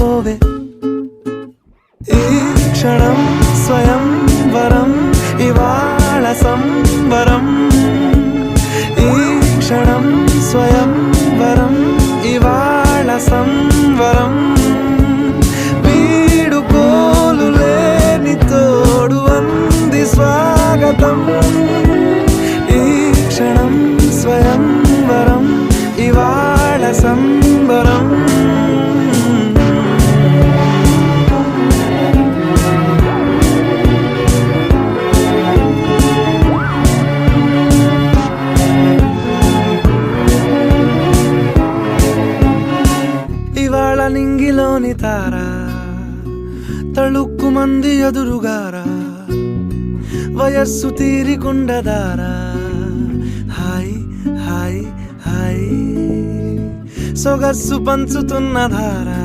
అందుకోవే ఈ క్షణం స్వయం వరం ఇవాళ సంబరం ఈ క్షణం స్వయం వరం ఇవాళ సంవరం వీడుకోలు లేని తోడు అంది స్వాగతం ఈ క్షణం స్వయం వరం ఇవాళ సంబరం ఇవాళ నింగిలోని తారా తళుక్కు మంది ఎదురుగారా వయస్సు తీరికుండదారా హాయ్ హాయ్ హాయ్ సొగస్సు పంచుతున్న ధారా